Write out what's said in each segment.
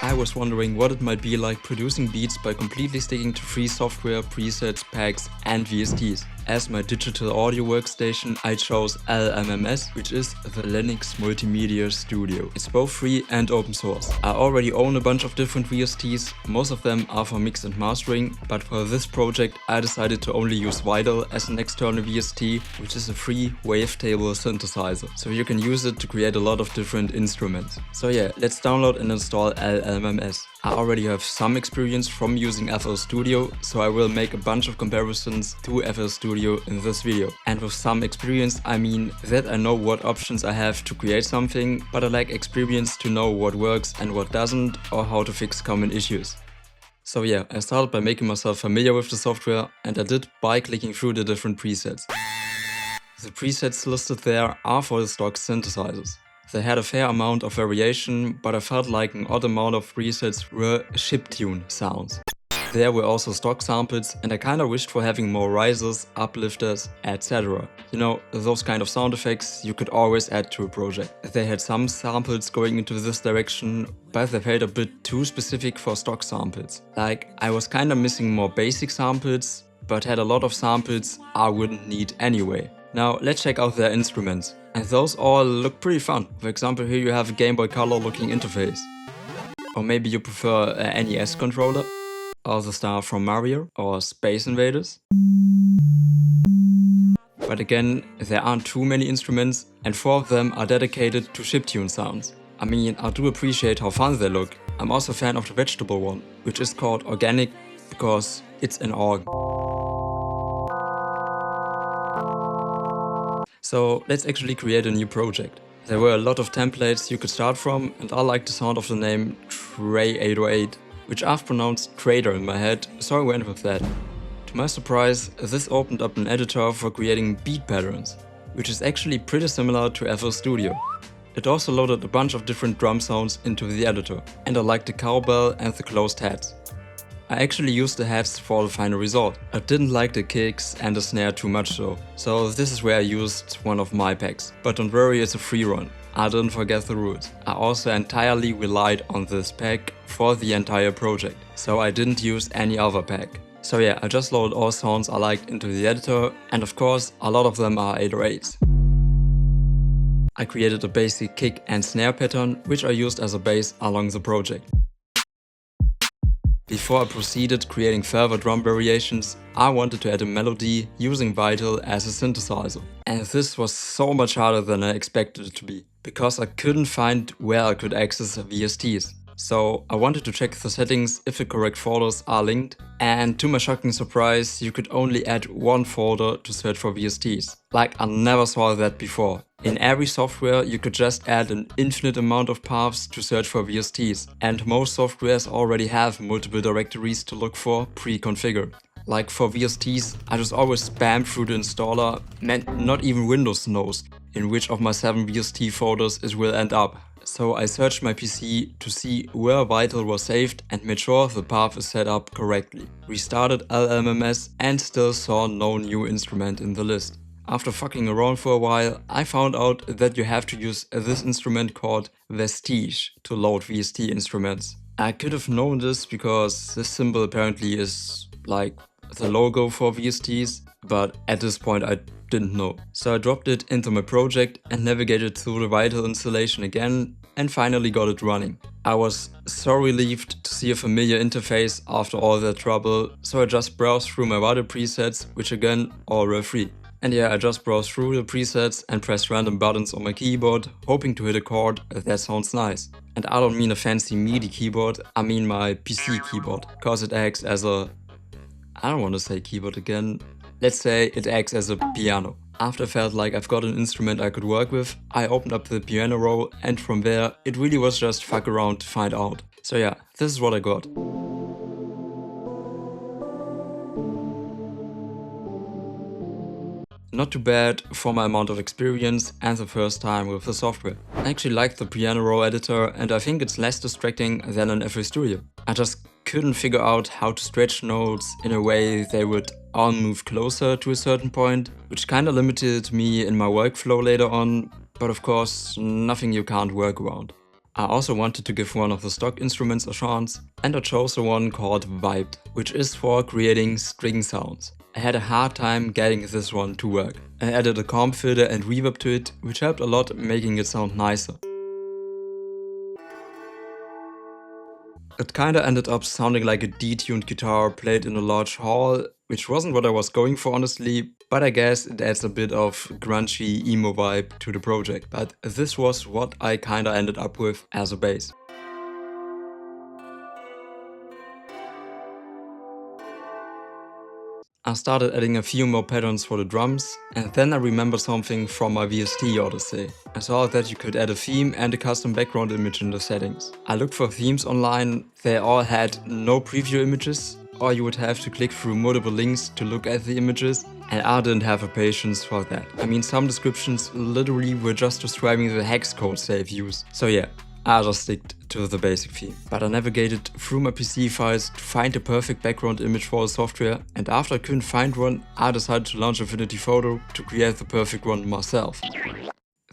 I was wondering what it might be like producing beats by completely sticking to free software, presets, packs and VSTs. As my digital audio workstation, I chose LMMS, which is the Linux Multimedia Studio. It's both free and open source. I already own a bunch of different VSTs, most of them are for mix and mastering, but for this project I decided to only use Vital as an external VST, which is a free wavetable synthesizer, so you can use it to create a lot of different instruments. So yeah, let's download and install LMMS. I already have some experience from using FL Studio, so I will make a bunch of comparisons to FL Studio in this video. And with some experience, I mean that I know what options I have to create something, but I lack experience to know what works and what doesn't, or how to fix common issues. So yeah, I started by making myself familiar with the software, and I did by clicking through the different presets. The presets listed there are for the stock synthesizers. They had a fair amount of variation, but I felt like an odd amount of presets were chiptune sounds. There were also stock samples, and I kinda wished for having more risers, uplifters, etc. You know, those kind of sound effects you could always add to a project. They had some samples going into this direction, but they felt a bit too specific for stock samples. Like, I was kinda missing more basic samples, but had a lot of samples I wouldn't need anyway. Now let's check out their instruments. And those all look pretty fun. For example, here you have a Game Boy Color looking interface. Or maybe you prefer an NES controller, or the star from Mario, or Space Invaders. But again, there aren't too many instruments, and 4 of them are dedicated to chiptune sounds. I mean, I do appreciate how fun they look. I'm also a fan of the vegetable one, which is called organic because it's an org. So let's actually create a new project. There were a lot of templates you could start from, and I like the sound of the name Tray808, which I've pronounced Trader in my head, so I went with that. To my surprise, this opened up an editor for creating beat patterns, which is actually pretty similar to FL Studio. It also loaded a bunch of different drum sounds into the editor, and I liked the cowbell and the closed hats. I actually used the hats for the final result. I didn't like the kicks and the snare too much though, so this is where I used one of my packs. But don't worry, it's a free run. I didn't forget the rules. I also entirely relied on this pack for the entire project, so I didn't use any other pack. So yeah, I just loaded all sounds I liked into the editor, and of course a lot of them are 808s. I created a basic kick and snare pattern, which I used as a bass along the project. Before I proceeded creating further drum variations, I wanted to add a melody using Vital as a synthesizer. And this was so much harder than I expected it to be, because I couldn't find where I could access the VSTs. So I wanted to check the settings if the correct folders are linked, and to my shocking surprise, you could only add one folder to search for VSTs. Like, I never saw that before. In every software you could just add an infinite amount of paths to search for VSTs, and most softwares already have multiple directories to look for pre-configured. Like for VSTs, I just always spam through the installer, and not even Windows knows in which of my 7 VST folders it will end up. So I searched my PC to see where Vital was saved and made sure the path is set up correctly. Restarted LMMS and still saw no new instrument in the list. After fucking around for a while, I found out that you have to use this instrument called Vestige to load VST instruments. I could have known this because this symbol apparently is like the logo for VSTs, but at this point I didn't know. So I dropped it into my project and navigated through the Vital installation again and finally got it running. I was so relieved to see a familiar interface after all that trouble, so I just browsed through my Vital presets, which again all were free. And yeah, I just browsed through the presets and pressed random buttons on my keyboard, hoping to hit a chord that sounds nice. And I don't mean a fancy MIDI keyboard, I mean my PC keyboard, cause it acts as a... I don't want to say keyboard again. Let's say it acts as a piano. After I felt like I've got an instrument I could work with, I opened up the piano roll, and from there it really was just fuck around to find out. So yeah, this is what I got. Not too bad for my amount of experience and the first time with the software. I actually like the piano roll editor, and I think it's less distracting than an FL Studio. I just couldn't figure out how to stretch notes in a way they would all move closer to a certain point, which kinda limited me in my workflow later on, but of course nothing you can't work around. I also wanted to give one of the stock instruments a chance, and I chose the one called Vibed, which is for creating string sounds. I had a hard time getting this one to work. I added a comp filter and reverb to it, which helped a lot making it sound nicer. It kinda ended up sounding like a detuned guitar played in a large hall, which wasn't what I was going for honestly, but I guess it adds a bit of grungy emo vibe to the project. But this was what I kinda ended up with as a bass. I started adding a few more patterns for the drums, and then I remembered something from my VST odyssey. I saw that you could add a theme and a custom background image in the settings. I looked for themes online, they all had no preview images, or you would have to click through multiple links to look at the images, and I didn't have the patience for that. I mean, some descriptions literally were just describing the hex codes they've used. So yeah, I just stick to the basic theme. But I navigated through my PC files to find the perfect background image for the software, and after I couldn't find one, I decided to launch Affinity Photo to create the perfect one myself.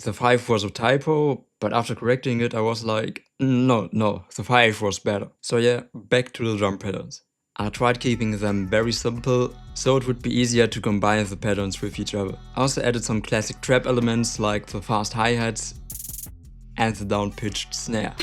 The 5 was a typo, but after correcting it I was like, no, the 5 was better. So yeah, back to the drum patterns. I tried keeping them very simple, so it would be easier to combine the patterns with each other. I also added some classic trap elements like the fast hi-hats and the down-pitched snare.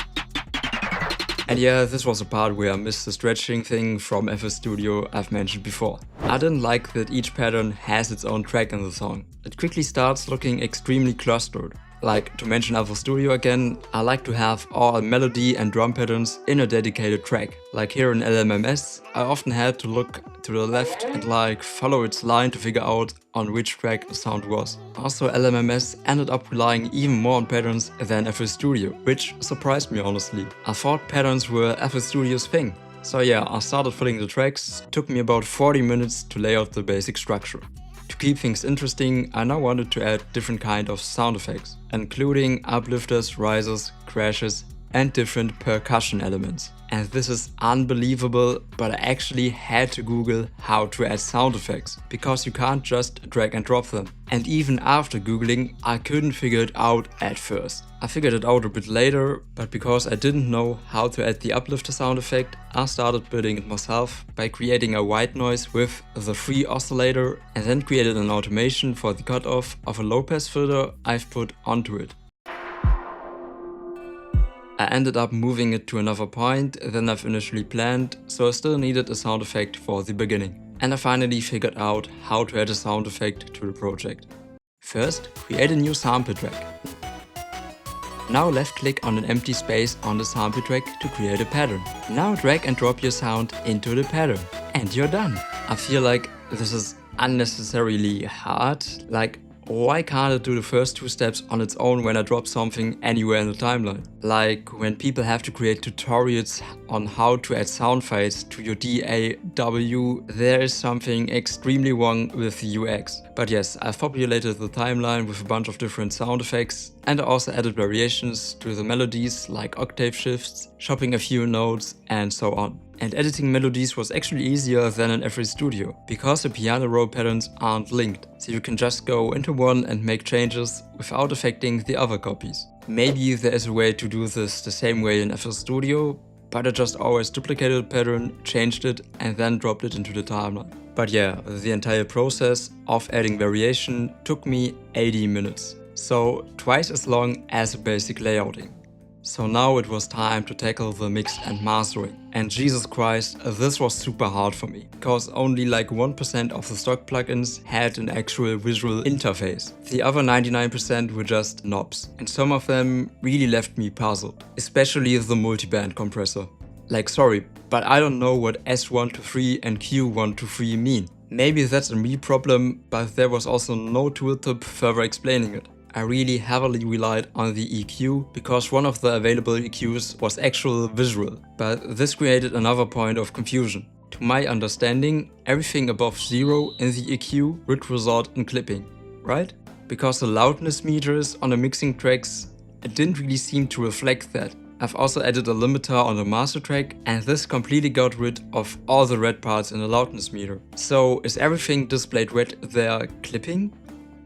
And yeah, this was a part where I missed the stretching thing from FL Studio I've mentioned before. I didn't like that each pattern has its own track in the song. It quickly starts looking extremely clustered. Like, to mention FL Studio again, I like to have all melody and drum patterns in a dedicated track. Like here in LMMS, I often had to look to the left and like follow its line to figure out on which track the sound was. Also, LMMS ended up relying even more on patterns than FL Studio, which surprised me honestly. I thought patterns were FL Studio's thing. So yeah, I started filling the tracks. It took me about 40 minutes to lay out the basic structure. To keep things interesting, I now wanted to add different kind of sound effects, including uplifters, risers, crashes, and different percussion elements. And this is unbelievable, but I actually had to Google how to add sound effects, because you can't just drag and drop them. And even after Googling, I couldn't figure it out at first. I figured it out a bit later, but because I didn't know how to add the uplifter sound effect, I started building it myself by creating a white noise with the free oscillator and then created an automation for the cutoff of a low pass filter I've put onto it. I ended up moving it to another point than I've initially planned, so I still needed a sound effect for the beginning. And I finally figured out how to add a sound effect to the project. First, create a new sample track. Now left click on an empty space on the sample track to create a pattern. Now drag and drop your sound into the pattern. And you're done. I feel like this is unnecessarily hard. Like, why can't it do the first 2 steps on its own when I drop something anywhere in the timeline? Like when people have to create tutorials on how to add sound files to your DAW, there is something extremely wrong with the UX. But yes, I've populated the timeline with a bunch of different sound effects, and I also added variations to the melodies like octave shifts, chopping a few notes, and so on. And editing melodies was actually easier than in FL Studio, because the piano roll patterns aren't linked, so you can just go into one and make changes without affecting the other copies. Maybe there is a way to do this the same way in FL Studio, but I just always duplicated the pattern, changed it, and then dropped it into the timeline. But yeah, the entire process of adding variation took me 80 minutes, so twice as long as basic layouting. So now it was time to tackle the mix and mastering. And Jesus Christ, this was super hard for me, because only like 1% of the stock plugins had an actual visual interface. The other 99% were just knobs, and some of them really left me puzzled, especially the multiband compressor. Like, sorry, but I don't know what S1-3 and Q1-3 mean. Maybe that's a me problem, but there was also no tooltip further explaining it. I really heavily relied on the EQ, because one of the available EQs was actual visual, but this created another point of confusion. To my understanding, everything above 0 in the EQ would result in clipping, right? Because the loudness meters on the mixing tracks, it didn't really seem to reflect that. I've also added a limiter on the master track, and this completely got rid of all the red parts in the loudness meter. So is everything displayed red there clipping?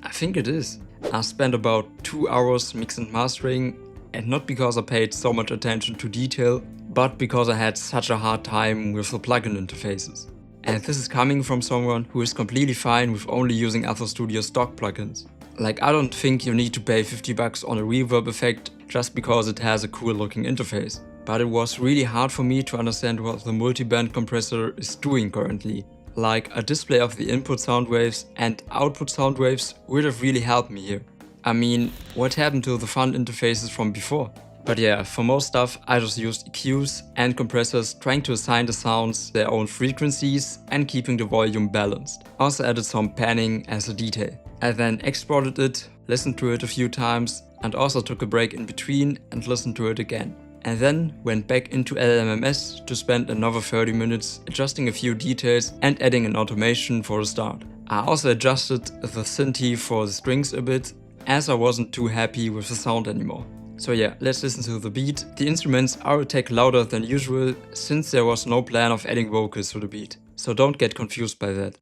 I think it is. I spent about 2 hours mix and mastering, and not because I paid so much attention to detail, but because I had such a hard time with the plugin interfaces. And this is coming from someone who is completely fine with only using FL Studio stock plugins. Like, I don't think you need to pay $50 on a reverb effect just because it has a cool looking interface. But it was really hard for me to understand what the multiband compressor is doing currently. Like, a display of the input sound waves and output sound waves would have really helped me here. I mean, what happened to the fun interfaces from before? But yeah, for most stuff I just used EQs and compressors, trying to assign the sounds their own frequencies and keeping the volume balanced. Also added some panning as a detail. I then exported it, listened to it a few times, and also took a break in between and listened to it again. And then went back into LMMS to spend another 30 minutes adjusting a few details and adding an automation for the start. I also adjusted the synth for the strings a bit, as I wasn't too happy with the sound anymore. So yeah, let's listen to the beat. The instruments are a tad louder than usual, since there was no plan of adding vocals to the beat. So don't get confused by that.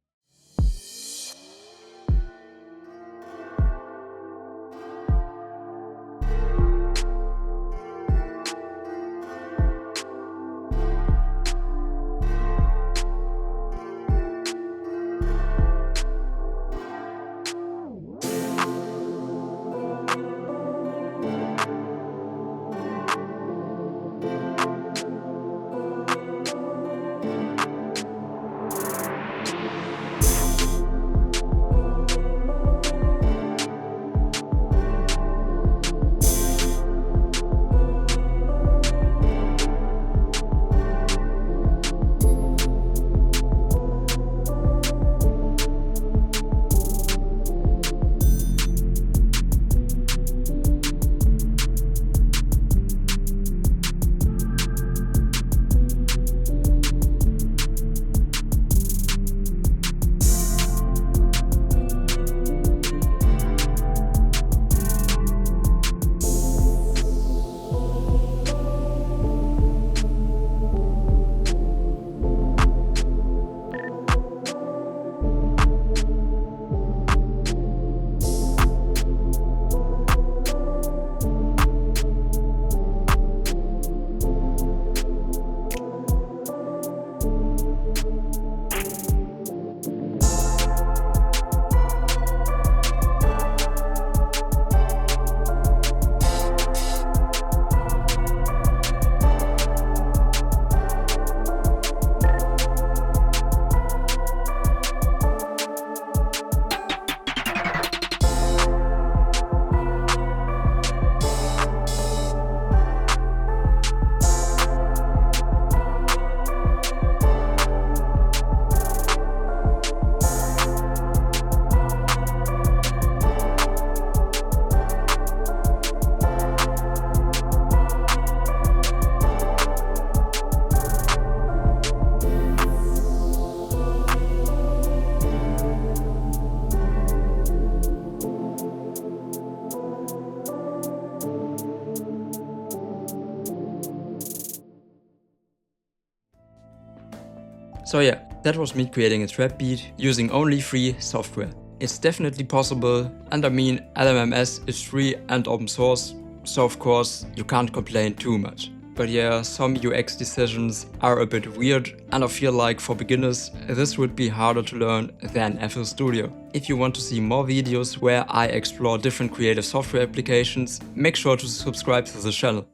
So yeah, that was me creating a trap beat using only free software. It's definitely possible, and I mean LMMS is free and open source, so of course you can't complain too much. But yeah, some UX decisions are a bit weird, and I feel like for beginners this would be harder to learn than FL Studio. If you want to see more videos where I explore different creative software applications, make sure to subscribe to the channel.